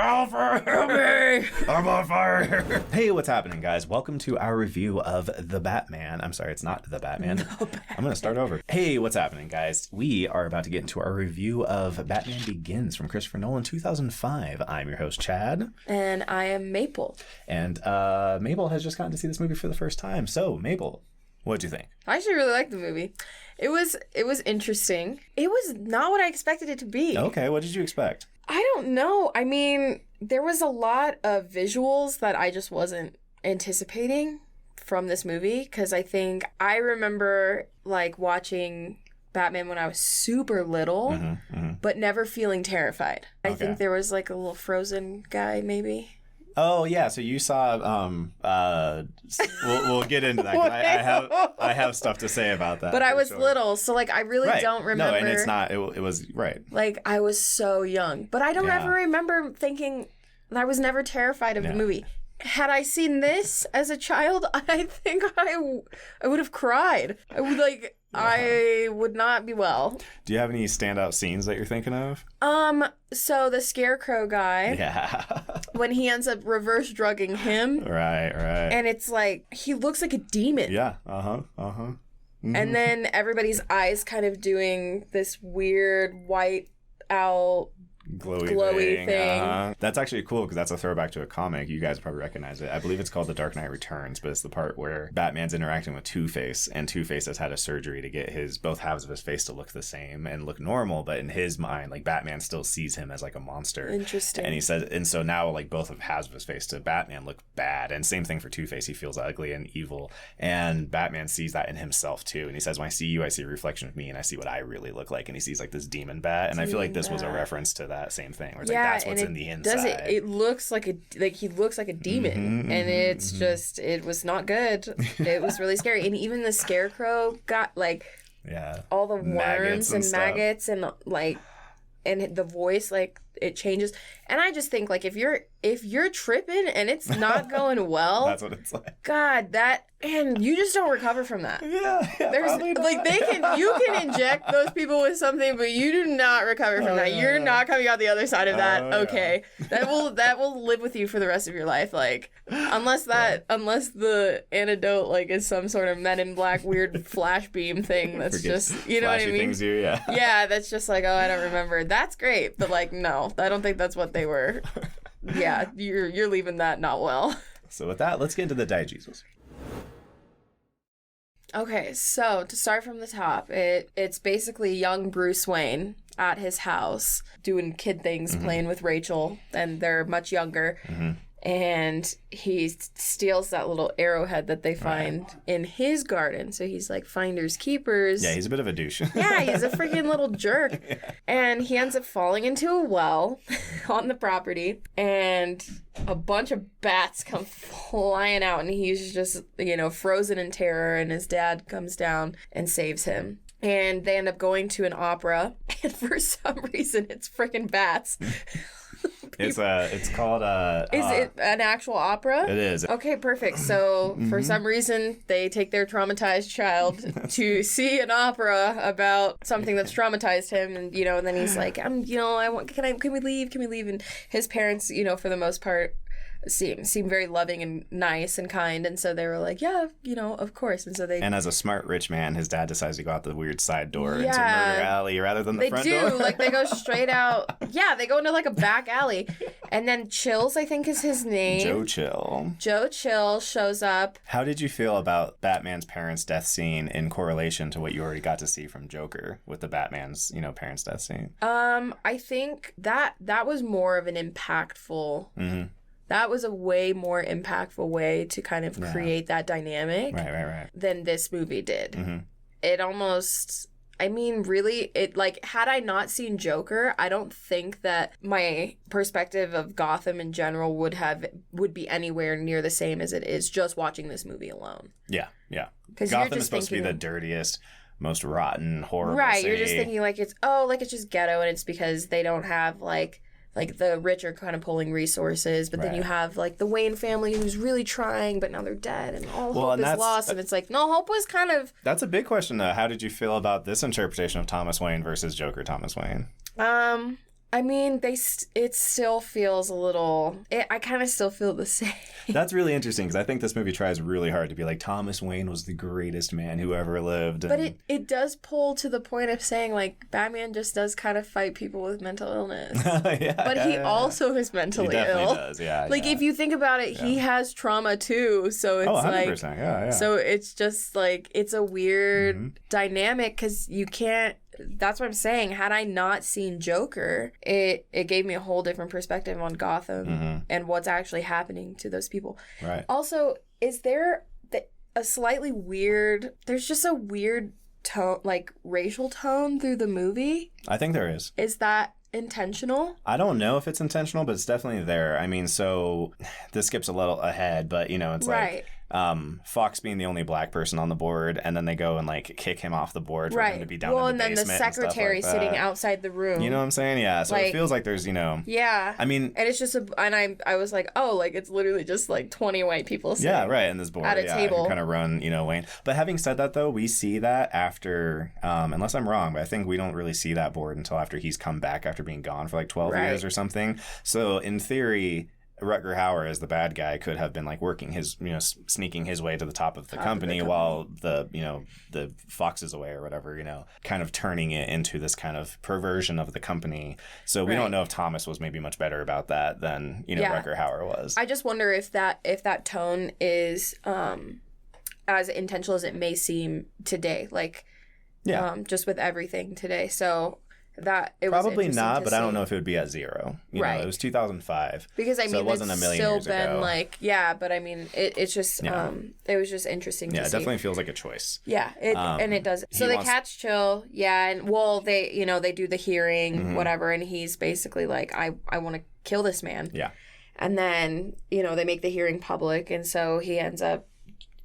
Alfred, help me! I'm on fire! Hey, what's happening, guys? Welcome to our review of The Batman. I'm sorry, it's not The Batman. No, I'm going to start over. Hey, what's happening, guys? We are about to get into our review of Batman Begins from Christopher Nolan, 2005. I'm your host, Chad. And I am Maple. And Mabel has just gotten to see this movie for the first time. So, Mabel, what'd you think? I actually really liked the movie. It was interesting. It was not what I expected it to be. Okay, what did you expect? I don't know. I mean, there was a lot of visuals that I just wasn't anticipating from this movie, because I think I remember like watching Batman when I was super little, but never feeling terrified. I think there was like a little frozen guy, maybe. Oh yeah, so you saw. We'll get into that. 'Cause I have stuff to say about that. But I was little, so like I really don't remember. No, and it's not. It was right. Like I was so young, but I don't ever remember thinking. I was never terrified of the movie. Had I seen this as a child, I think I would have cried. I would like. I would not be well. Do you have any standout scenes that you're thinking of? So the Scarecrow guy. Yeah. When he ends up reverse drugging him. Right. And it's like, he looks like a demon. Yeah. Mm-hmm. And then everybody's eyes kind of doing this weird white out glowy thing. That's actually cool because that's a throwback to a comic. You guys probably recognize it. I believe it's called The Dark Knight Returns, but it's the part where Batman's interacting with Two-Face, and Two-Face has had a surgery to get both halves of his face to look the same and look normal, but in his mind, like, Batman still sees him as like a monster. Interesting. And he says, and so now like both of halves of his face to Batman look bad, and same thing for Two-Face. He feels ugly and evil, and Batman sees that in himself too. And he says, when I see you, I see a reflection of me, and I see what I really look like. And he sees like this demon bat, and I feel like this was a reference to that same thing, where it's like that's what's in the inside. It looks like he looks like a demon, and it's just, it was not good. It was really scary. And even the Scarecrow got like all the worms and maggots and like, and the voice, like, it changes. And I just think, like, if you're tripping and it's not going well, that's what it's like. God, and you just don't recover from that. Yeah, there's like you can inject those people with something, but you do not recover from that. You're not coming out the other side of that. Okay, that will live with you for the rest of your life. Like, unless the antidote like is some sort of Men in Black weird flash beam thing. That's just, you know what I mean? Things you, yeah, that's just like, oh, I don't remember. That's great, but like, no, I don't think that's what they were. Yeah, you're leaving that not well. So with that, let's get into the Diegesis. Okay, so to start from the top, it's basically young Bruce Wayne at his house doing kid things, playing with Rachel, and they're much younger. And he steals that little arrowhead that they find in his garden. So he's like finders keepers. Yeah, he's a bit of a douche. Yeah, he's a freaking little jerk. And he ends up falling into a well on the property. And a bunch of bats come flying out. And he's just, frozen in terror. And his dad comes down and saves him. And they end up going to an opera. And for some reason, it's freaking bats. It's called Is it an actual opera? It is. Okay, perfect. So for some reason they take their traumatized child to see an opera about something that's traumatized him, and and then he's like, can we leave? And his parents, for the most part, seem very loving and nice and kind, and so they were like, yeah, of course. And so and as a smart rich man, his dad decides to go out the weird side door into Murder Alley rather than the front door. They do, like they go straight out. Yeah, they go into like a back alley, and then Chills, I think is his name. Joe Chill shows up. How did you feel about Batman's parents' death scene in correlation to what you already got to see from Joker with the Batman's parents' death scene? I think that was more of an impactful. That was a way more impactful way to kind of create that dynamic than this movie did. It almost, really, had I not seen Joker, I don't think that my perspective of Gotham in general would be anywhere near the same as it is just watching this movie alone. Yeah. Gotham is supposed to be the dirtiest, most rotten, horrible city. You're just thinking it's just ghetto, and it's because they don't have like the rich are kind of pulling resources, but then you have like the Wayne family who's really trying, but now they're dead, and all hope is lost. And it's like, no, hope was kind of. That's a big question, though. How did you feel about this interpretation of Thomas Wayne versus Joker Thomas Wayne? I mean, it still feels a little... I kind of still feel the same. That's really interesting, because I think this movie tries really hard to be like, Thomas Wayne was the greatest man who ever lived. But it does pull to the point of saying, like, Batman just does kind of fight people with mental illness. But he also is mentally ill. He definitely does, yeah. Like, if you think about it, he has trauma, too. So it's 100%, like... yeah. So it's just, like, it's a weird dynamic, because you can't... That's what I'm saying. Had I not seen Joker, it gave me a whole different perspective on Gotham and what's actually happening to those people. Right. Also, is there a slightly weird... There's just a weird tone, like racial tone through the movie? I think there is. Is that intentional? I don't know if it's intentional, but it's definitely there. I mean, so this skips a little ahead, but it's like Fox being the only black person on the board, and then they go and like kick him off the board for him to be down in the basement. Well, and then the secretary sitting outside the room. You know what I'm saying? Yeah. So it feels like there's, Yeah. I mean, and it's just I was like, oh, like it's literally just like 20 white people sitting. Yeah, right. In this board, at a table, kind of run, Wayne. But having said that, though, we see that after, unless I'm wrong, but I think we don't really see that board until after he's come back after being gone for like 12 years or something. So in theory, Rutger Hauer as the bad guy could have been like working his, sneaking his way to the top of the company while the Fox is away or whatever, kind of turning it into this kind of perversion of the company. So we don't know if Thomas was maybe much better about that than, Rutger Hauer was. I just wonder if that tone is as intentional as it may seem today, like just with everything today. So that it probably was not, but I don't know if it would be at zero. It was 2005, because I mean, it wasn't it's a million still years been ago. Like but I mean, it's just it was just interesting. Yeah, to it see. Definitely feels like a choice. Yeah, and it does. So they catch Chill, and they they do the hearing, whatever, and he's basically like, I want to kill this man. Yeah, and then they make the hearing public, and so he ends up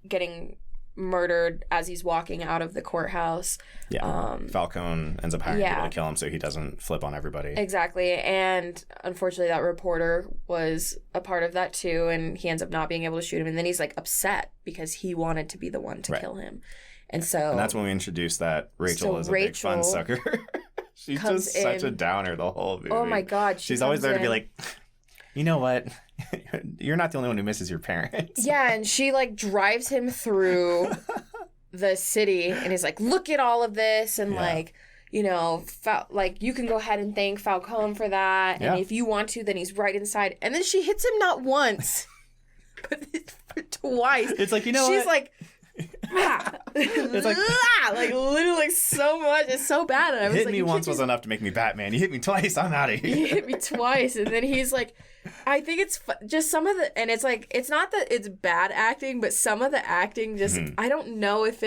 getting murdered as he's walking out of the courthouse. Falcone ends up hiring people to kill him so he doesn't flip on everybody. Exactly. And unfortunately that reporter was a part of that too, and he ends up not being able to shoot him, and then he's like upset because he wanted to be the one to kill him. And that's when we introduce that Rachel is a big fun sucker. She's just such a downer the whole movie. Oh my god. She's always there to be like, you know what? You're not the only one who misses your parents. Yeah, and she like drives him through the city and is like, look at all of this, and like, like you can go ahead and thank Falcone for that, and if you want to, then he's right inside. And then she hits him not once, but twice. It's like, she's what? Like, it's like literally like so much. It's so bad. And I was hit like, me once was enough to make me Batman. You hit me twice, I'm out of here. You hit me twice, and then he's like, I think it's just some of the, and it's like, it's not that it's bad acting, but some of the acting just, I don't know if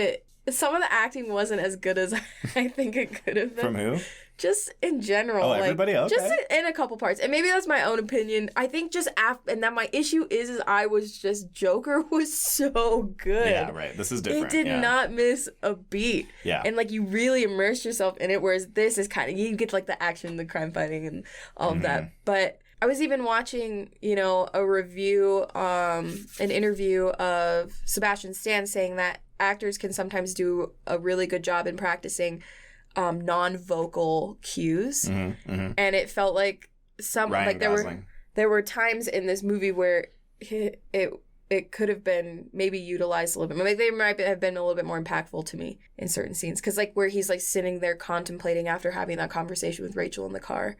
some of the acting wasn't as good as I think it could have been. From who? Just in general. Oh, everybody? Okay. Just in a couple parts. And maybe that's my own opinion. I think just and that my issue is I was just, Joker was so good. Yeah, right. This is different. It did not miss a beat. Yeah. And like you really immerse yourself in it, whereas this is kind of, you get like the action, the crime fighting and all of that. But I was even watching, a review, an interview of Sebastian Stan saying that actors can sometimes do a really good job in practicing non-vocal cues, and it felt like there were times in this movie where it could have been maybe utilized a little bit. Maybe they might have been a little bit more impactful to me in certain scenes, because like where he's like sitting there contemplating after having that conversation with Rachel in the car.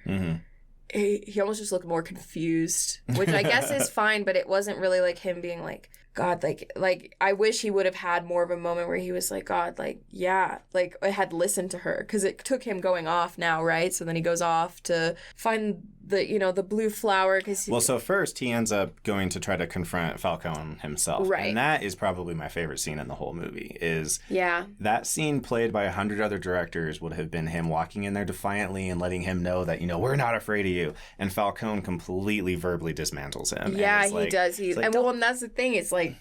He almost just looked more confused, which I guess is fine, but it wasn't really like him being like, God, like I wish he would have had more of a moment where he was like, God, like, yeah, like I had listened to her, because it took him going off now, right? So then he goes off to find the blue flower, because so first he ends up going to try to confront Falcone himself, right? And that is probably my favorite scene in the whole movie. Is that scene played by 100 other directors would have been him walking in there defiantly and letting him know that we're not afraid of you, and Falcone completely verbally dismantles him. Yeah, he does. And that's the thing. It's like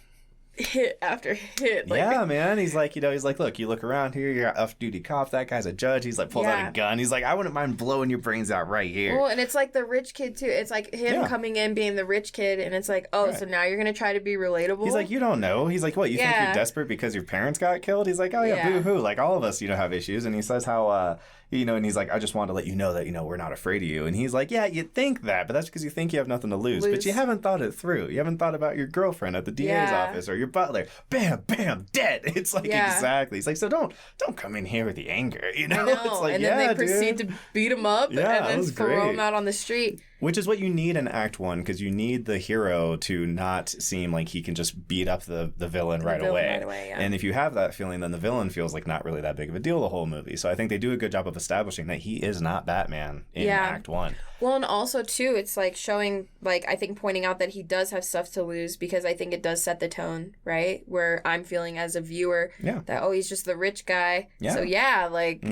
hit after hit. Like, yeah, man. He's like, look, you look around here, you're an off-duty cop, that guy's a judge. He's like, pulls out a gun. He's like, I wouldn't mind blowing your brains out right here. Well, and it's like the rich kid, too. It's like him coming in being the rich kid, and it's like, so now you're going to try to be relatable? He's like, you don't know. He's like, what, you think you're desperate because your parents got killed? He's like, oh, yeah, boo-hoo. Like, all of us, have issues. And he says how... and he's like, I just wanted to let you know that, we're not afraid of you. And he's like, yeah, you think that, but that's because you think you have nothing to lose. But you haven't thought it through. You haven't thought about your girlfriend at the DA's office or your butler. Bam, bam, dead. It's like, exactly. He's like, so don't come in here with the anger, I know. It's like, and then they proceed to beat him up and then throw him out on the street. Which is what you need in Act 1, because you need the hero to not seem like he can just beat up the villain right away. And if you have that feeling, then the villain feels like not really that big of a deal the whole movie. So I think they do a good job of establishing that he is not Batman in Act 1. Well, and also, too, it's like showing, like, I think pointing out that he does have stuff to lose, because I think it does set the tone, right? Where I'm feeling as a viewer that, he's just the rich guy. Yeah. So,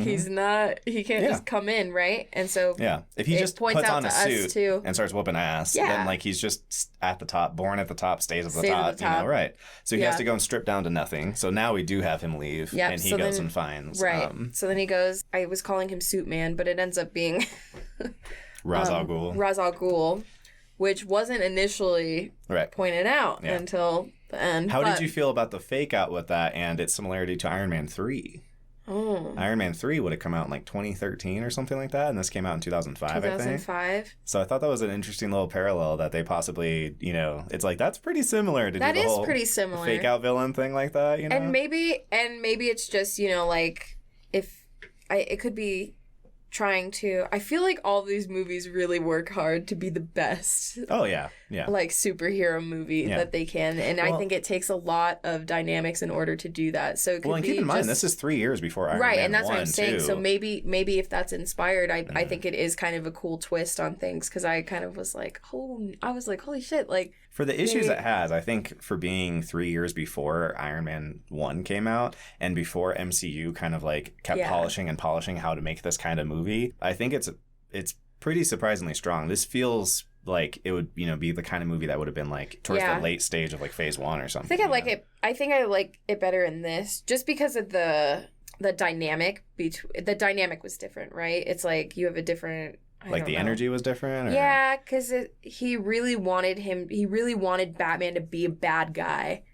he's not, he can't just come in, right? And so, if he just puts on a suit too. And starts whooping ass, then, like, he's just at the top, born at the top, stays at the top, right? So he has to go and strip down to nothing. So now we do have him leave, and he goes and finds. Right. So then he goes, I was calling him Suit Man, but it ends up being... Ra's al Ghul. Ra's al Ghul, which wasn't initially pointed out until the end. How did you feel about the fake out with that and its similarity to Iron Man 3? Oh. Iron Man 3 would have come out in like 2013 or something like that, and this came out in 2005, I think. 2005. So I thought that was an interesting little parallel that they possibly, it's like, that's pretty similar to that do the whole pretty similar fake out villain thing like that, And maybe it's just, like, it could be trying to... I feel like all these movies really work hard to be the best. Oh, yeah. Like, superhero movie that they can. And I think it takes a lot of dynamics in order to do that. So it could and keep in mind, this is 3 years before Iron Man 1, right, and that's what I'm saying. Too. So maybe if that's inspired, I think it is kind of a cool twist on things, because I kind of was like, holy shit, like... For the issues it has, I think for being 3 years before Iron Man 1 came out and before MCU kind of like kept polishing how to make this kind of movie, I think it's pretty surprisingly strong. This feels like it would, be the kind of movie that would have been like towards the late stage of like Phase 1 or something. I think I like it. I think I like it better in this just because of the dynamic the dynamic was different, right? It's like you have a different... Like the energy was different? Or? Yeah, because he really wanted Batman to be a bad guy.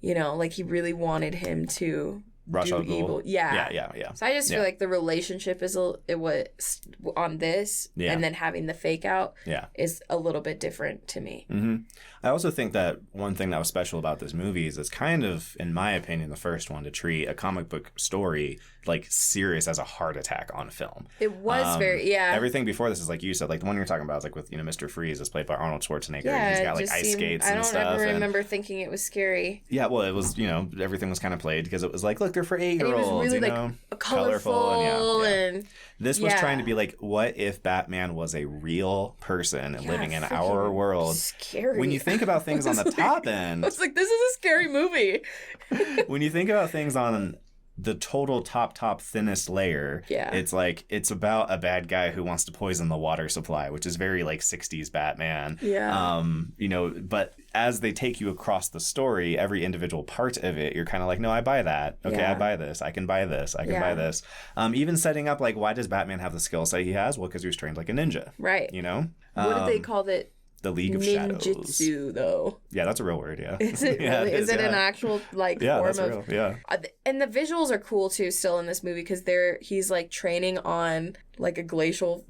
Like he really wanted him to do evil. Yeah. So I just feel like the relationship it was on this, and then having the fake out is a little bit different to me. Mm-hmm. I also think that one thing that was special about this movie is it's kind of, in my opinion, the first one to treat a comic book story like serious as a heart attack on film. It was everything before this is like you said, like the one you're talking about is like with Mr. Freeze is played by Arnold Schwarzenegger. And he's got like ice skates and stuff. I don't ever remember thinking it was scary. Yeah, well, it was everything was kind of played because it was like, look, they're for 8-year-olds. It was really like colorful and this was trying to be like, what if Batman was a real person living in our world? Scary. When you think about things on the top end, I was like, this is a scary movie. When you think about things on the total top thinnest layer, it's like it's about a bad guy who wants to poison the water supply, which is very like 60s Batman. But as they take you across the story, every individual part of it, you're kind of like, no, I buy that. Okay, I buy this. I can buy this. I can buy this. Even setting up like, why does Batman have the skill set he has? Well, because he was trained like a ninja. Right. What did they call it? The League of Shadows. Ninjutsu, though. Yeah, that's a real word, Is it really? Is it an actual, like, form that's of... real, and the visuals are cool, too, still in this movie, because he's, like, training on, like, a glacial...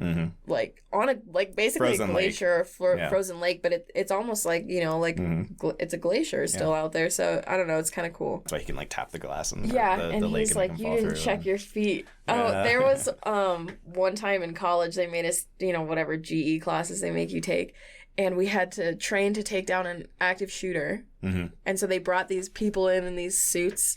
Like, on a... Like, basically frozen a glacier, frozen lake, but it's almost like, it's a glacier still out there, so, I don't know, it's kind of cool. So he can, like, tap the glass and the and he's like, you didn't check your feet. Oh, there was one time in college, they made us, whatever GE classes they make you take, and we had to train to take down an active shooter. And so they brought these people in these suits,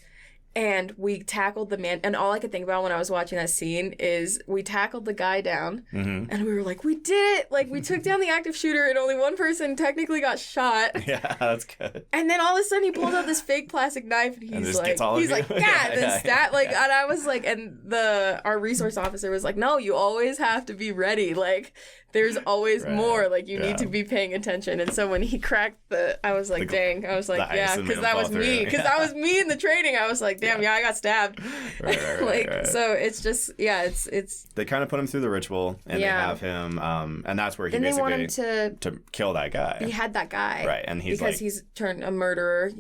and we tackled the man. And all I could think about when I was watching that scene is we tackled the guy down, and we were like, we did it! Like, we took down the active shooter, and only one person technically got shot. Yeah, that's good. And then all of a sudden, he pulls out this fake plastic knife, and he's like, and I was like, and our resource officer was like, no, you always have to be ready. Like, there's always more. Like, you need to be paying attention. And so when he cracked I was like, dang. I was like, yeah, because that was me. Because that was me in the training. I was like, damn, I got stabbed. Right. So it's just, it's. They kind of put him through the ritual, and they have him, and that's where he basically. They want him to kill that guy. He had that guy. Right, and he's because he's turned a murderer,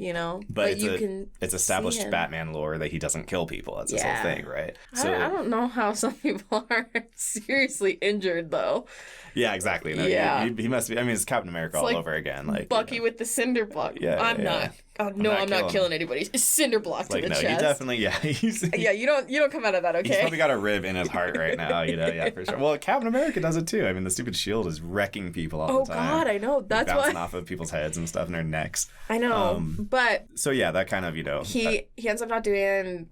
But it's established Batman lore that he doesn't kill people. That's his whole thing, right? So I don't know how some people are seriously injured, though. Yeah, exactly. No, he must be. I mean, it's Captain America all over again. Like Bucky with the cinder block. I'm not. Oh, no, I'm not killing anybody. It's cinder block to the chest. He definitely. You don't come out of that okay. He's probably got a rib in his heart right now. For sure. Well, Captain America does it too. I mean, the stupid shield is wrecking people all the time. Oh God, I know. That's bouncing off of people's heads and stuff and their necks. I know, but so that kind of he ends up not doing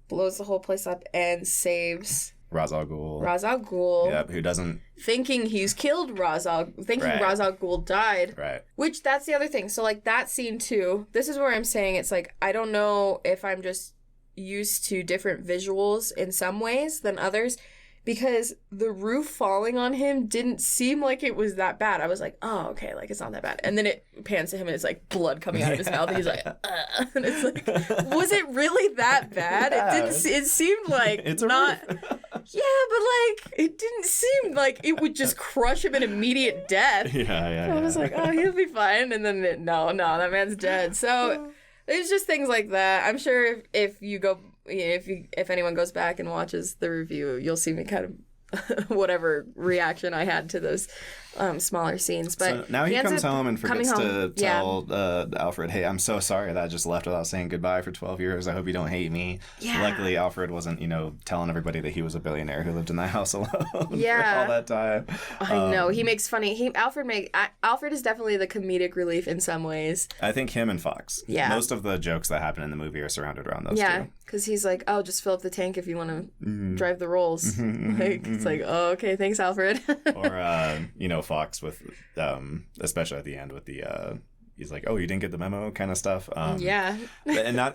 blows the whole place up and saves. Ra's al Ghul. Yep, who doesn't... Thinking he's killed Ra's al Ghul died. Right. Which, that's the other thing. So, like, that scene, too, this is where I'm saying it's like, I don't know if I'm just used to different visuals in some ways than others, because the roof falling on him didn't seem like it was that bad. I was like, oh, okay, like, it's not that bad. And then it pans to him and it's like blood coming out of his mouth and he's like, and it's like, was it really that bad? It seemed like it's not... Yeah, but, like, it didn't seem like it would just crush him in immediate death. I was like, oh, he'll be fine. And then, no, that man's dead. So, there's just things like that. I'm sure if you go, if anyone goes back and watches the review, you'll see me kind of whatever reaction I had to those smaller scenes. But so now he comes home and forgets to tell Alfred, hey, I'm so sorry that I just left without saying goodbye for 12 years. I hope you don't hate me. Yeah. Luckily, Alfred wasn't, telling everybody that he was a billionaire who lived in that house alone for all that time. I know. He makes funny. Alfred is definitely the comedic relief in some ways. I think him and Fox. Yeah. Most of the jokes that happen in the movie are surrounded around those two. Yeah, because he's like, oh, just fill up the tank if you want to drive the rolls. It's like, oh, okay, thanks, Alfred. Or, Fox with, especially at the end with the, he's like, oh, you didn't get the memo kind of stuff. And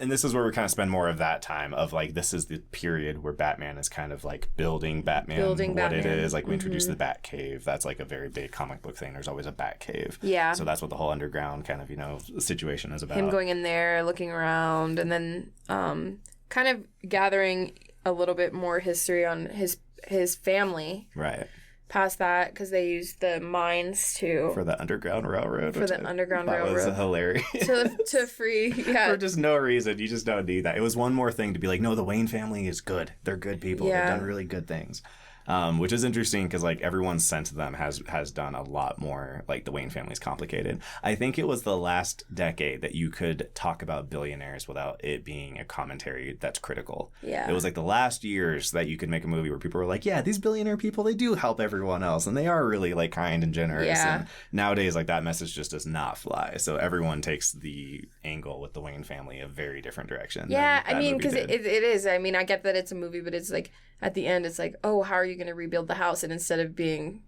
this is where we kind of spend more of that time of like, this is the period where Batman is kind of like building Batman. It is. Like we introduced the Bat Cave. That's like a very big comic book thing. There's always a Bat Cave. Yeah. So that's what the whole underground kind of, situation is about. Him going in there, looking around, and then kind of gathering a little bit more history on his family. Right. Past that, because they used the mines for the Underground Railroad. That was hilarious. to free, for just no reason. You just don't need that. It was one more thing to be like, no, the Wayne family is good. They're good people. They've done really good things. Which is interesting because like everyone sent to them has done a lot more. Like the Wayne family's complicated. I think it was the last decade that you could talk about billionaires without it being a commentary that's critical. Yeah, it was like the last years that you could make a movie where people were like, yeah, these billionaire people, they do help everyone else and they are really like kind and generous. Yeah. And nowadays like that message just does not fly. So everyone takes the angle with the Wayne family a very different direction. Yeah, I mean because it is. I mean I get that it's a movie, but it's like at the end it's like, oh, how are you going to rebuild the house? And instead of being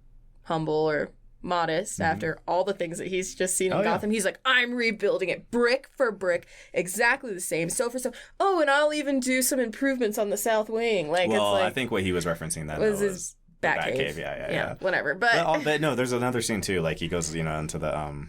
humble or modest after all the things that he's just seen in Gotham, he's like, I'm rebuilding it brick for brick, exactly the same, so for so. Oh, and I'll even do some improvements on the South Wing. Like, well, it's like, I think what he was referencing then was his Batcave. Yeah, whatever. But no, there's another scene too. Like he goes, into the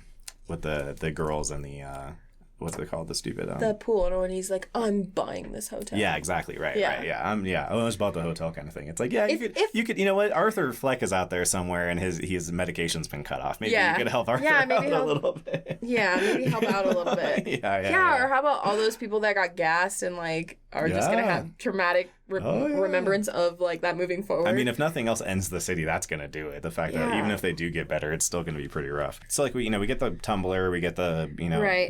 with the girls and the what's it called? The stupid the pool, and he's like, I'm buying this hotel. Yeah, exactly. Right. I almost bought the hotel kind of thing. It's like, yeah, you could, you know what? Arthur Fleck is out there somewhere, and his medication's been cut off. Maybe you could help Arthur out a little bit. Yeah, maybe help out a little bit. Yeah. Or how about all those people that got gassed and like are just gonna have traumatic remembrance of like that moving forward. I mean, if nothing else ends the city, that's gonna do it. The fact that even if they do get better, it's still gonna be pretty rough. So like we get the tumbler, we get the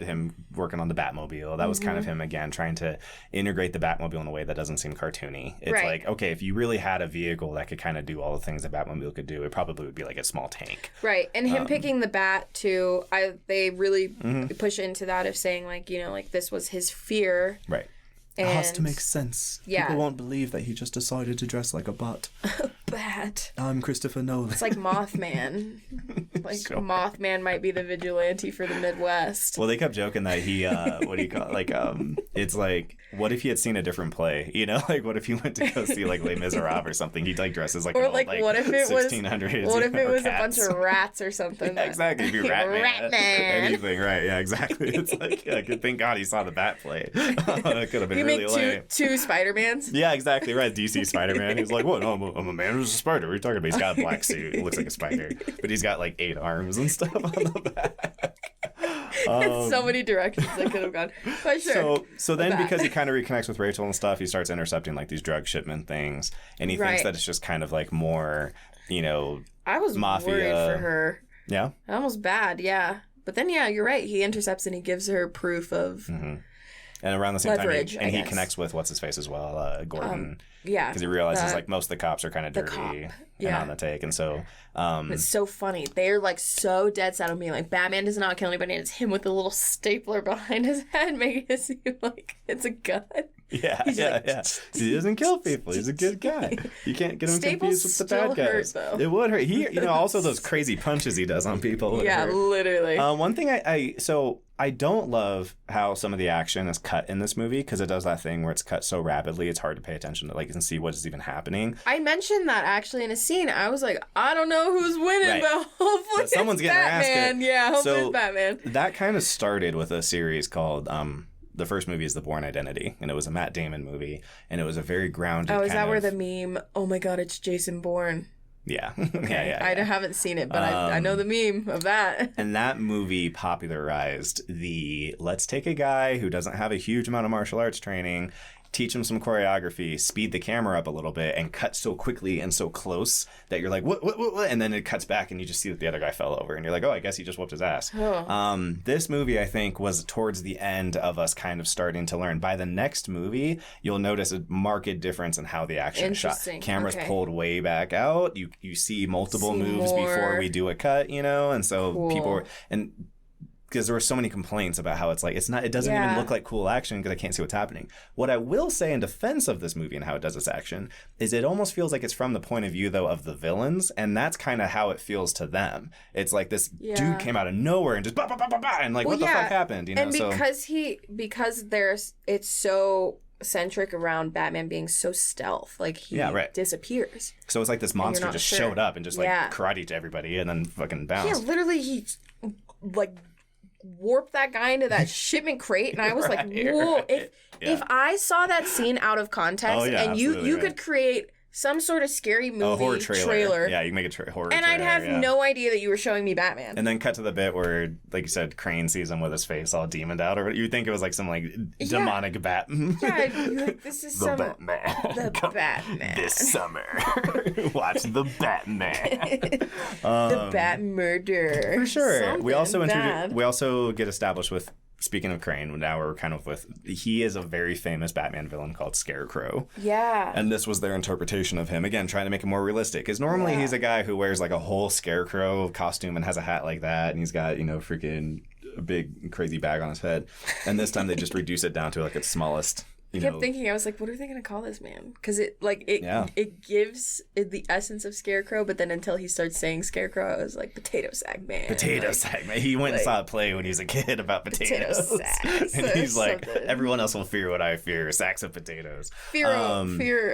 him working on the Batmobile. That was kind of him again trying to integrate the Batmobile in a way that doesn't seem cartoony. It's like, okay, if you really had a vehicle that could kind of do all the things that Batmobile could do, it probably would be like a small tank. Right, and him picking the bat too. They really push into that of saying like, like this was his fear. Right. It has to make sense. Yeah. People won't believe that he just decided to dress like a butt. bad. I'm Christopher Nolan. It's like Mothman. Like sure. Mothman might be the vigilante for the Midwest. Well, they kept joking that he, what do you call it? Like, it's like, what if he had seen a different play? You know, like, what if he went to go see like Les Miserables or something? He'd like dresses like, or an like, old, what if it was 1600s? What if it was cats. A bunch of rats or something? Yeah, exactly. It'd be Ratman. Anything, right? Yeah, exactly. It's like, yeah, thank God he saw the Bat play. It could have been really lame. Two Spider-Mans. Yeah, exactly right. DC Spider-Man. He's like, what? No, I'm a man who's a spider. What are you talking about? He's got a black suit. He looks like a spider, but he's got like 8 arms and stuff on the back. So many directions that could have gone. But sure. So then because he kind of reconnects with Rachel and stuff, he starts intercepting like these drug shipment things, and he thinks that it's just kind of like more, you know, I was mafia. Worried for her. Yeah. Almost bad. Yeah. But then you're right. He intercepts and he gives her proof of. Mm-hmm. And around the same leverage, time, he connects with what's his face as well, Gordon. Yeah, because he realizes like most of the cops are kind of dirty and on the take, and so it's so funny. They're like so dead set on being like Batman does not kill anybody, and it's him with the little stapler behind his head, making it seem like it's a gun. Yeah. He doesn't kill people. He's a good guy. You can't get him confused with the bad guys. Hurt, it would hurt. He, also those crazy punches he does on people. Yeah, literally. One thing I don't love how some of the action is cut in this movie because it does that thing where it's cut so rapidly it's hard to pay attention to and see what is even happening. I mentioned that actually in a scene. I was like, I don't know who's winning, but hopefully someone's it's getting Batman. Yeah, hopefully it's Batman. That kind of started with a series called the first movie is The Bourne Identity, and it was a Matt Damon movie, and it was a very grounded. Oh, is that where the meme? Oh my God, it's Jason Bourne. Yeah. Okay. yeah. I haven't seen it, but I know the meme of that. And that movie popularized let's take a guy who doesn't have a huge amount of martial arts training, teach him some choreography, speed the camera up a little bit, and cut so quickly and so close that you're like, what? And then it cuts back and you just see that the other guy fell over. And you're like, oh, I guess he just whooped his ass. Oh. This movie, I think, was towards the end of us kind of starting to learn. By the next movie, you'll notice a marked difference in how the action is shot. Camera's pulled way back out. You see multiple moves before we do a cut, and so people were... because there were so many complaints about how it doesn't even look like cool action because I can't see what's happening. What I will say in defense of this movie and how it does its action is it almost feels like it's from the point of view, though, of the villains, and that's kind of how it feels to them. It's like this dude came out of nowhere and just bah, bah, bah, bah, bah, and what the fuck happened? And because it's so centric around Batman being so stealth, like he disappears. So it's like this monster just showed up and just karate to everybody and then fucking bounced. Yeah, literally he warped that guy into that shipment crate, and I was like, whoa. If I saw that scene out of context and you could create some sort of scary movie horror trailer. Yeah, you can make a horror trailer. And I'd have no idea that you were showing me Batman. And then cut to the bit where, like you said, Crane sees him with his face all demoned out, or you'd think it was like some demonic bat. Yeah, this is the Batman. The Batman. This summer. Watch the Batman. The Bat murder. For sure. We also get established with, speaking of Crane, now we're kind of he is a very famous Batman villain called Scarecrow. Yeah. And this was their interpretation of him, again, trying to make him more realistic. Because normally he's a guy who wears like a whole Scarecrow costume and has a hat like that, and he's got, freaking a big crazy bag on his head. And this time they just reduce it down to like its smallest. I kept thinking, I was like, what are they going to call this man? Because it gives the essence of Scarecrow, but then until he starts saying Scarecrow, I was like, Potato Sack Man. Potato Sack Man. He went and saw a play when he was a kid about potatoes. Potato sacks. And he's like, everyone else will fear what I fear, sacks of potatoes. Fear,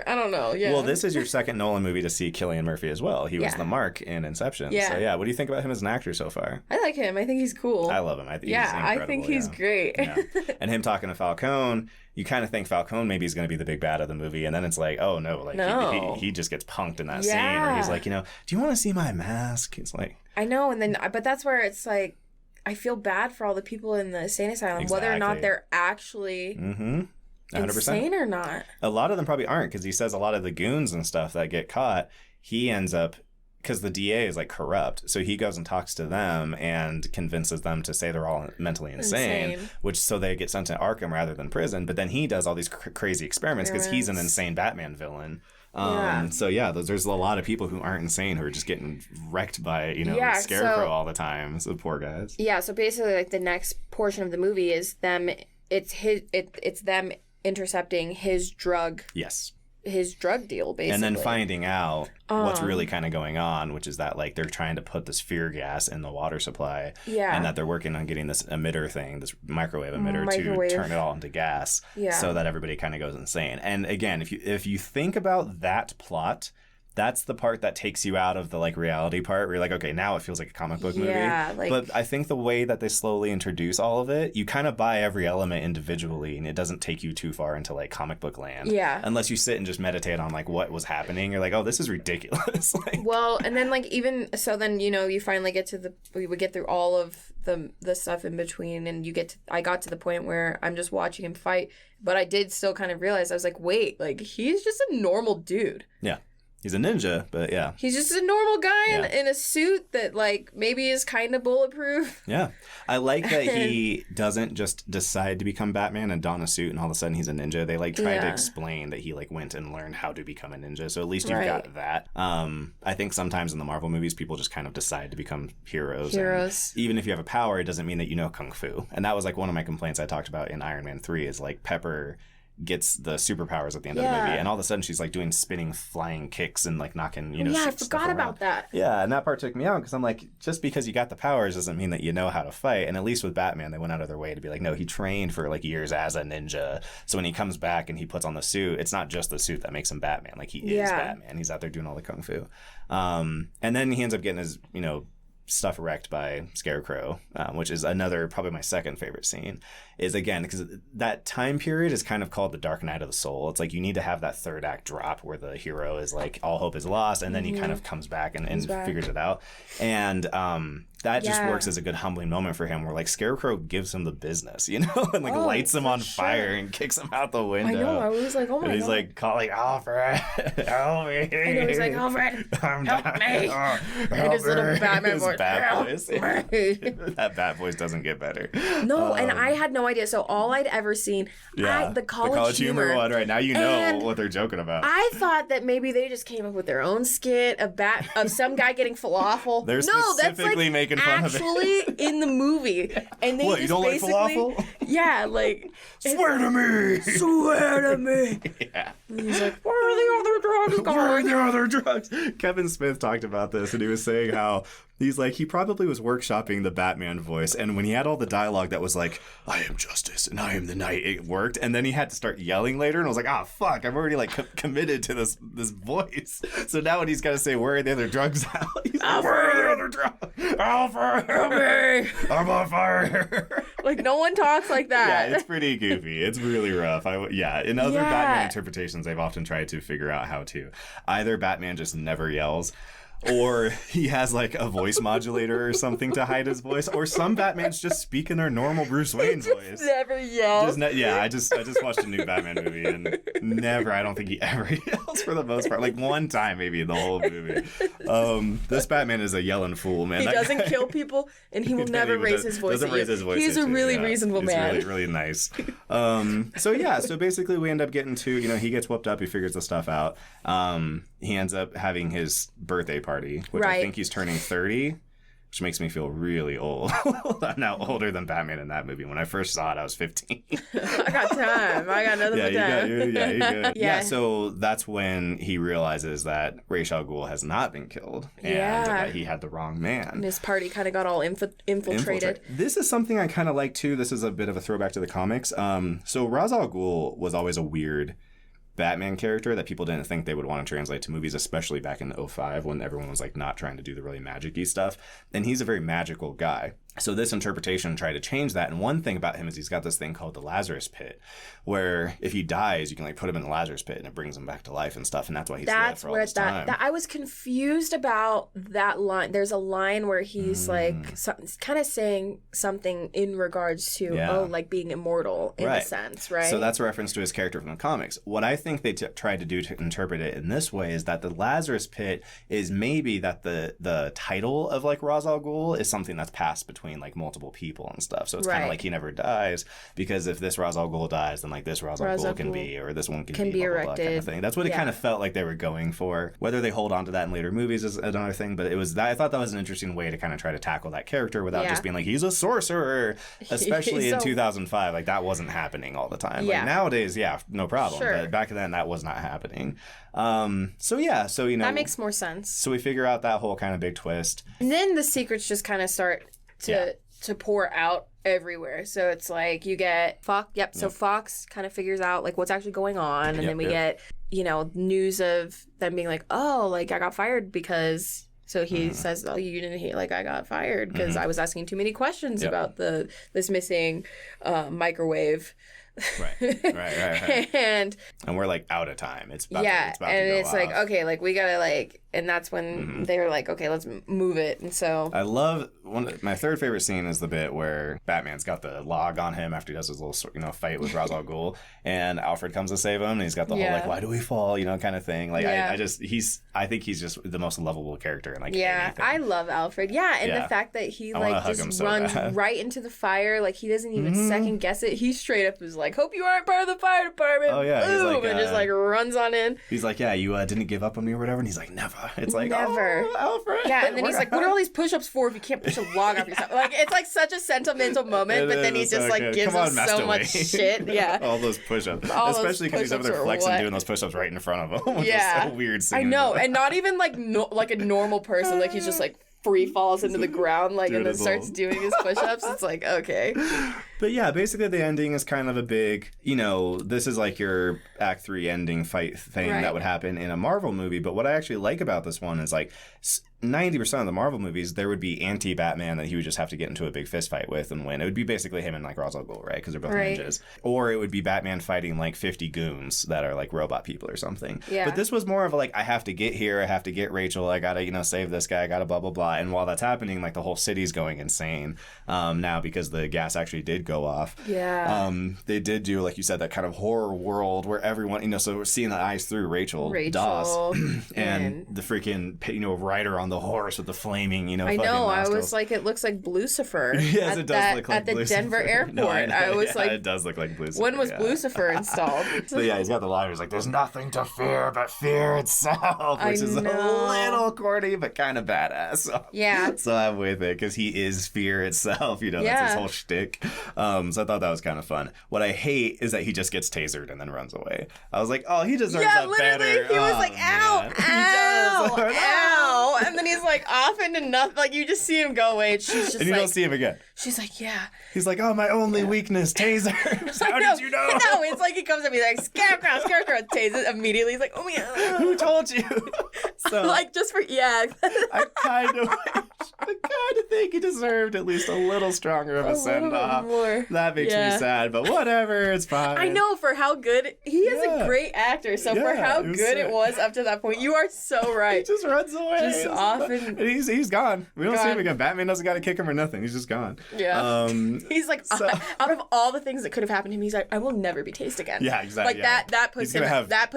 I don't know, yeah. Well, this is your second Nolan movie to see Cillian Murphy as well. He was the Mark in Inception. Yeah. So what do you think about him as an actor so far? I like him. I think he's cool. I love him. I think he's great. Yeah. And him talking to Falcone, you kind of think Falcone maybe is going to be the big bad of the movie, and then it's like, oh no, he just gets punked in that scene where he's like, do you want to see my mask? It's like, I know, and then but that's where it's like, I feel bad for all the people in the insane asylum, whether or not they're actually 100%. Insane or not. A lot of them probably aren't, because he says a lot of the goons and stuff that get caught, he ends up, because the DA is like corrupt, so he goes and talks to them and convinces them to say they're all mentally insane. Which so they get sent to Arkham rather than prison. But then he does all these crazy experiments because he's an insane Batman villain. So there's a lot of people who aren't insane who are just getting wrecked by Scarecrow all the time. So poor guys. Yeah. So basically, like the next portion of the movie is them. It's them intercepting his drug. Yes. his drug deal, basically. And then finding out what's really kind of going on, which is that, like, they're trying to put this fear gas in the water supply. Yeah. And that they're working on getting this emitter thing, this microwave emitter, to turn it all into gas. Yeah. So that everybody kind of goes insane. And again, if you think about that plot, that's the part that takes you out of the, like, reality part where you're like, okay, now it feels like a comic book movie. Yeah, like... But I think the way that they slowly introduce all of it, you kind of buy every element individually, and it doesn't take you too far into, like, comic book land. Yeah. Unless you sit and just meditate on, like, what was happening. You're like, oh, this is ridiculous. Like... Well, and then, like, even... So then, you know, you finally get to we would get through all of the stuff in between, and I got to the point where I'm just watching him fight, but I did still kind of realize, I was like, wait, like, he's just a normal dude. Yeah. He's a ninja, but yeah. He's just a normal guy in a suit that, like, maybe is kind of bulletproof. Yeah. I like that he doesn't just decide to become Batman and don a suit and all of a sudden he's a ninja. They, like, try to explain that he, like, went and learned how to become a ninja. So at least you've got that. I think sometimes in the Marvel movies, people just kind of decide to become heroes. And even if you have a power, it doesn't mean that you know Kung Fu. And that was, like, one of my complaints I talked about in Iron Man 3 is, like, Pepper gets the superpowers at the end of the movie, and all of a sudden she's, like, doing spinning flying kicks and, like, knocking, you know, I forgot about that. Yeah, and that part took me out because I'm like, just because you got the powers doesn't mean that you know how to fight. And at least with Batman, they went out of their way to be like, no, he trained for, like, years as a ninja, so when he comes back and he puts on the suit, it's not just the suit that makes him Batman. Like, he is Batman. He's out there doing all the kung fu, and then he ends up getting his, you know, stuff wrecked by Scarecrow, which is another, probably my second favorite scene, is, again, because that time period is kind of called the Dark Night of the Soul. It's like you need to have that third act drop where the hero is like, all hope is lost, and then he kind of comes back and figures it out. And that just works as a good humbling moment for him where, like, Scarecrow gives him the business, you know, and, like, lights him on fire and kicks him out the window. I know, I was like, oh my God. And he's like calling, Alfred, help me. I know, he's like, Alfred, help me. And his little Batman voice, Bat voice. That Bat voice doesn't get better. No, and I had no idea. So all I'd ever seen, the college humor one, right? Now you know what they're joking about. I thought that maybe they just came up with their own skit of some guy getting falafel. They're specifically making fun of it. Actually in the movie. And they what, just you don't like basically, falafel? Yeah, like, swear to me! Swear to me! Yeah. And he's like, where are the other drugs going? Where are the other drugs? Kevin Smith talked about this, and he was saying how he's like, he probably was workshopping the Batman voice, and when he had all the dialogue that was like, I am justice and I am the night, it worked, and then he had to start yelling later, and I was like, fuck, I'm already, like, committed to this voice. So now when he's got to say, where are the other drugs out? He's like, where are the other drugs? Alfred, help me! I'm on fire! Like, no one talks like that. Yeah, it's pretty goofy. It's really rough. In other Batman interpretations, they've often tried to figure out how to. Either Batman just never yells, or he has, like, a voice modulator or something to hide his voice, or some Batmans just speak in their normal Bruce Wayne voice. Never yells. I just watched a new Batman movie, and I don't think he ever yells for the most part. Like, one time maybe in the whole movie. This Batman is a yelling fool, man. He doesn't kill people, and he will never raise his voice. Doesn't raise his voice. He's a really reasonable man. He's really, really nice. So basically we end up getting to, you know, he gets whooped up, he figures the stuff out. He ends up having his birthday party, which I think he's turning 30, which makes me feel really old. I'm now older than Batman in that movie. When I first saw it, I was 15. I got time. I got nothing but time. You're good. Yeah, so that's when he realizes that Ra's al Ghul has not been killed and that he had the wrong man. And his party kind of got all infiltrated. This is something I kind of like, too. This is a bit of a throwback to the comics. So Ra's al Ghul was always a weird Batman character that people didn't think they would want to translate to movies, especially back in 2005 when everyone was, like, not trying to do the really magic-y stuff. And he's a very magical guy. So this interpretation tried to change that. And one thing about him is he's got this thing called the Lazarus Pit, where if he dies, you can, like, put him in the Lazarus Pit and it brings him back to life and stuff. And that's why he's lived for all this time. I was confused about that line. There's a line where he's like kind of saying something in regards to, like, being immortal in a sense, right? So that's a reference to his character from the comics. What I think they tried to do to interpret it in this way is that the Lazarus Pit is maybe that the title of, like, Ra's al Ghul is something that's passed between between like multiple people and stuff. So it's kind of like he never dies, because if this Ra's al Ghul dies, then like this Ra's al Ghul can be, or this one can be blah, blah, blah, kind of thing. That's what it kind of felt like they were going for. Whether they hold on to that in later movies is another thing, but it was that I thought that was an interesting way to kind of try to tackle that character without just being like, he's a sorcerer, especially in 2005. Like, that wasn't happening all the time. Like, nowadays, no problem. But back then, that was not happening. So you know, that makes more sense. So we figure out that whole kind of big twist, and then the secrets just kind of start to pour out everywhere. So it's like you get Fox. So Fox kind of figures out like what's actually going on, and then we get, you know, news of them being like, oh, like I got fired because. So he says, "Oh, you didn't hear? Like I got fired because I was asking too many questions about this missing microwave." Right. And we're like out of time. It's about and to go it's off. like, okay, like we gotta like, and that's when they were like, okay, let's move it. And so I love my third favorite scene is the bit where Batman's got the log on him after he does his little fight with Ra's al Ghul, and Alfred comes to save him, and he's got the whole like, why do we fall, kind of thing. Like I think he's just the most lovable character in like anything. I love Alfred. And the fact that he like just runs right into the fire, like he doesn't even second guess it. He straight up is like, hope you aren't part of the fire department. Oh yeah, boom, like, and just like runs on in. He's like, yeah, you didn't give up on me or whatever, and he's like, never. It's like, never. Oh, Alfred. Yeah, and then he's like, what are all these push-ups for if you can't push a log off yourself? Like, it's like such a sentimental moment, but then he just like gives us so much shit. Yeah, all those push-ups, especially because he's over there flexing, doing those push-ups right in front of him. Which is so weird scene. I know, and not even like like a normal person. Like he's just like free falls into the ground, like, and then starts doing his push-ups. It's like, okay. But yeah, basically the ending is kind of a big, this is like your Act 3 ending fight thing that would happen in a Marvel movie. But what I actually like about this one is like 90% of the Marvel movies, there would be anti-Batman that he would just have to get into a big fist fight with and win. It would be basically him and like Ra's al Ghul, right? Because they're both ninjas. Or it would be Batman fighting like 50 goons that are like robot people or something. Yeah. But this was more of a like, I have to get here, I have to get Rachel, I gotta, save this guy, I gotta blah, blah, blah. And while that's happening, like the whole city's going insane now because the gas actually did go off. Yeah. They did do, like you said, that kind of horror world where everyone, so we're seeing the eyes through Rachel Dawes and the freaking, rider on the horse with the flaming, I know. I was like, it looks like Lucifer. Yes, it does look like at the Lucifer. Denver airport. No, I was like, it does look like Lucifer. When was Lucifer installed? So yeah, he's got the line. He's like, "There's nothing to fear but fear itself," which is a little corny but kind of badass. So, so I'm with it because he is fear itself. That's his whole shtick. So I thought that was kind of fun. What I hate is that he just gets tasered and then runs away. I was like, oh, he deserves that better. He was like, ow, ow, ow, and then he's like off into nothing. Like you just see him go away, and she's just and you don't see him again. She's like, yeah. He's like, oh, my only weakness, tasers. How did you know? No, it's like he comes up, he's like, Scarecrow, tasers immediately. He's like, oh yeah. Who told you? So like just for I kind of think he deserved at least a little stronger of a send off. That makes me sad, but whatever, it's fine. I know, for how good he is a great actor. So for how good it was up to that point, you are so right. He just runs away. Just off and he's gone. We don't see him again. Batman doesn't got to kick him or nothing. He's just gone. Yeah. He's like, out of all the things that could have happened to him, he's like, I will never be tased again. Yeah, exactly. Like that puts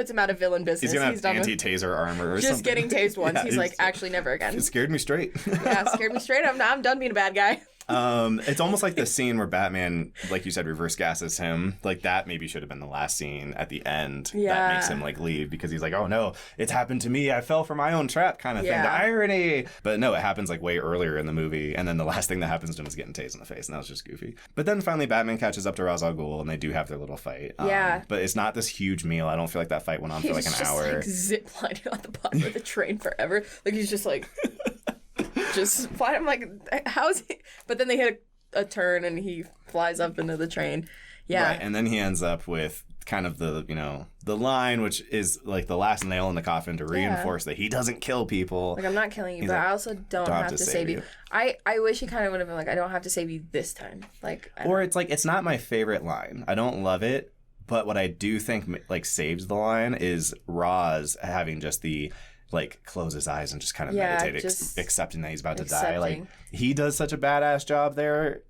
him out of villain business. He's gonna have anti-taser armor or just something. Getting tased once. He's like, actually never again. It scared me straight. Scared me straight. I'm done being a bad guy. It's almost like the scene where Batman, like you said, reverse gasses him. Like that maybe should have been the last scene at the end that makes him like leave because he's like, oh no, it's happened to me. I fell for my own trap kind of thing. The irony. But no, it happens like way earlier in the movie. And then the last thing that happens to him is getting tased in the face. And that was just goofy. But then finally Batman catches up to Ra's al Ghul and they do have their little fight. But it's not this huge meal. I don't feel like that fight went on for like an hour. Like zip lining on the bottom of the train forever. Like he's just like... just fly. I'm like, how's he? But then they hit a turn and he flies up into the train. Yeah. Right. And then he ends up with kind of the line, which is like the last nail in the coffin to reinforce that he doesn't kill people. Like, I'm not killing you, but I also don't have to save you. I wish he kind of would have been like, I don't have to save you this time. Like, or it's like, it's not my favorite line. I don't love it. But what I do think like saves the line is Ra's having just the like close his eyes and just kind of meditate, accepting that he's about to die. Like he does such a badass job there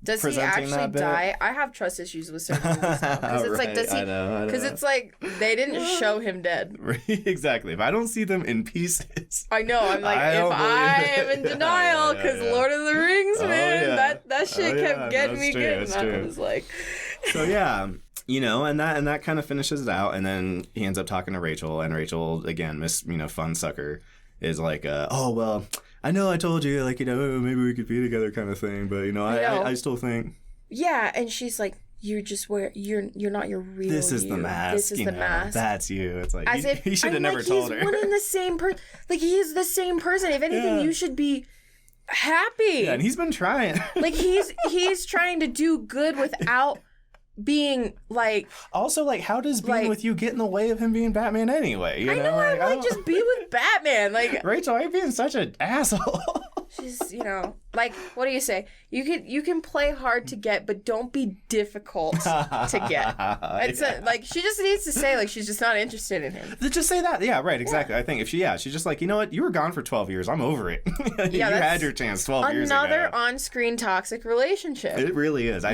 Does he actually die? I have trust issues with certain movies now. Because it's like, does he... Because it's like, they didn't show him dead. Exactly. If I don't see them in pieces... I know. I'm like, if I am in denial, because Lord of the Rings, man, that shit kept getting me good. And I was like... So, yeah... You know, and that kind of finishes it out, and then he ends up talking to Rachel, and Rachel, again, Miss, fun sucker, is like, oh, well, I know I told you, like, maybe we could be together kind of thing, but, I still think... Yeah, and she's like, you're not your real This is the mask. This is the mask. That's you. It's like, he should have never told her. He's one and the same person. Like, he is the same person. If anything, you should be... happy. Yeah, and he's been trying. Like, he's trying to do good without... being like... Also, like, how does being with you get in the way of him being Batman anyway? I know, I'm like, just be with Batman. Like, Rachel, why are you being such an asshole? She's, like, what do you say? You can play hard to get, but don't be difficult to get. It's like, she just needs to say, like, she's just not interested in him. Just say that. Yeah, right, exactly. Yeah. I think if she's just like, you know what? You were gone for 12 years. I'm over it. You had your chance 12 years ago. Another on-screen toxic relationship. It really is.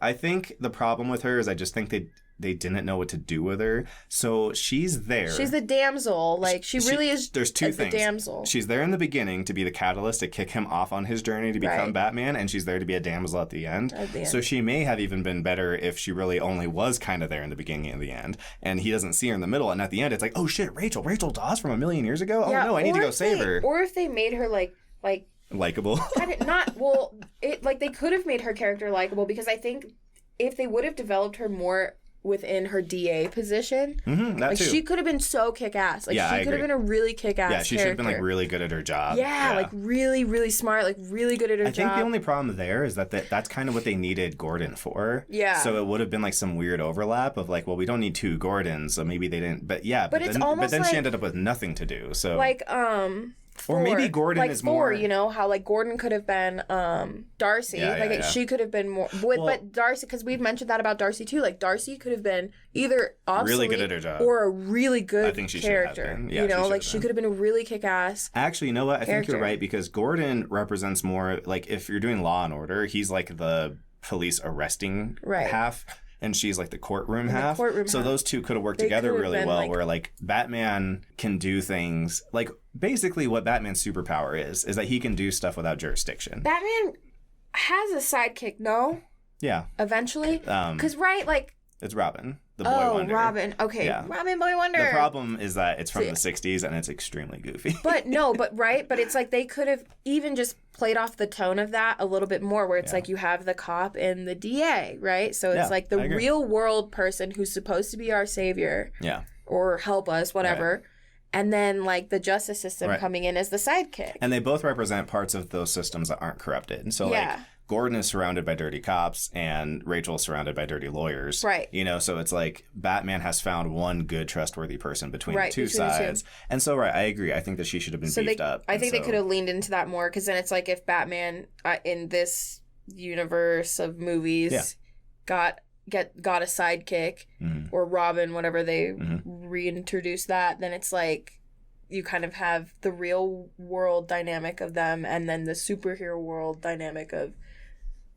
I think the problem with her is I just think they didn't know what to do with her. So she's there. She's the damsel. Like, she really is. There's two things. The damsel. She's there in the beginning to be the catalyst to kick him off on his journey to become Batman, and she's there to be a damsel at the end. So she may have even been better if she really only was kind of there in the beginning and the end, and he doesn't see her in the middle, and at the end it's like, oh shit, Rachel Dawes from a million years ago? Oh no, I need to go save her. Or if they made her like likable. They could have made her character likable, because I think if they would have developed her more within her DA position, she could have been so kick-ass. Like, she could have been a really kick-ass Yeah, she should have been, like, really good at her job. Yeah, like, really, really smart, like, really good at her job. I think the only problem there is that's kind of what they needed Gordon for. Yeah. So it would have been, like, some weird overlap of, like, well, we don't need two Gordons, so maybe they didn't. But then she ended up with nothing to do, so... Like, or maybe Gordon is more... how, like, Gordon could have been Darcy. She could have been more... But Darcy, because we've mentioned that about Darcy, too. Like, Darcy could have been either obsolete... really good at her job. Or a really good character. She could have been a really kick-ass Actually, you know what? I think you're right, because Gordon represents more... Like, if you're doing Law and Order, he's, like, the police arresting half... And she's like the courtroom half. So those two could have worked together really well, where like Batman can do things like basically what Batman's superpower is that he can do stuff without jurisdiction. Batman has a sidekick, no? Yeah. Eventually? Because, it's Robin. The Boy Wonder. Robin. Okay. Yeah. Robin, Boy Wonder. The problem is that it's from the 60s and it's extremely goofy. But it's like they could have even just played off the tone of that a little bit more, where it's like you have the cop and the DA, right? So it's like the real world person who's supposed to be our savior. Yeah. Or help us, whatever. Right. And then like the justice system coming in as the sidekick. And they both represent parts of those systems that aren't corrupted. And so like Gordon is surrounded by dirty cops and Rachel is surrounded by dirty lawyers. Right. So it's like Batman has found one good, trustworthy person between the two sides. And so, I agree. I think that she should have been beefed up. I think they could have leaned into that more, because then it's like if Batman in this universe of movies got a sidekick or Robin, whatever they reintroduce that, then it's like you kind of have the real world dynamic of them and then the superhero world dynamic of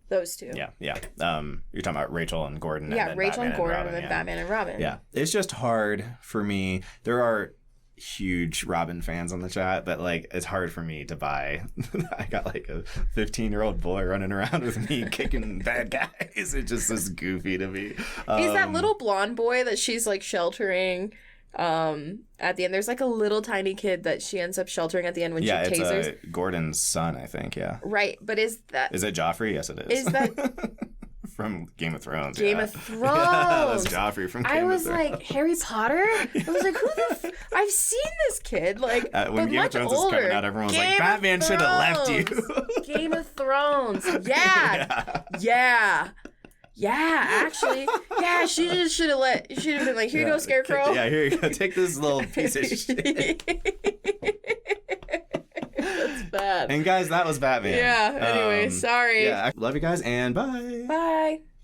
those two. Yeah. You're talking about Rachel and Gordon. Yeah, Rachel Batman and Gordon and then Batman and Robin. Yeah. It's just hard for me. There are huge Robin fans on the chat, but like it's hard for me to buy. I got like a 15-year-old boy running around with me kicking bad guys. It just is goofy to me. He's that little blonde boy that she's like sheltering at the end. There's like a little tiny kid that she ends up sheltering at the end when she tasers. It's Gordon's son, I think. Yeah. Right, but is it Joffrey? Yes, it is. Is that from Game of Thrones? Game of Thrones. Yeah, that's Joffrey from Game of Thrones. I was like, Harry Potter? I was like, I've seen this kid. Like, when Game of Thrones older. was coming out, everyone was like, Batman should have left you. Game of Thrones. Yeah, actually. Yeah, she just should have been like, here you go, Scarecrow. Yeah, here you go. Take this little piece of shit. That's bad. And guys, that was Batman. Yeah, anyway, sorry. Yeah, love you guys, and bye. Bye.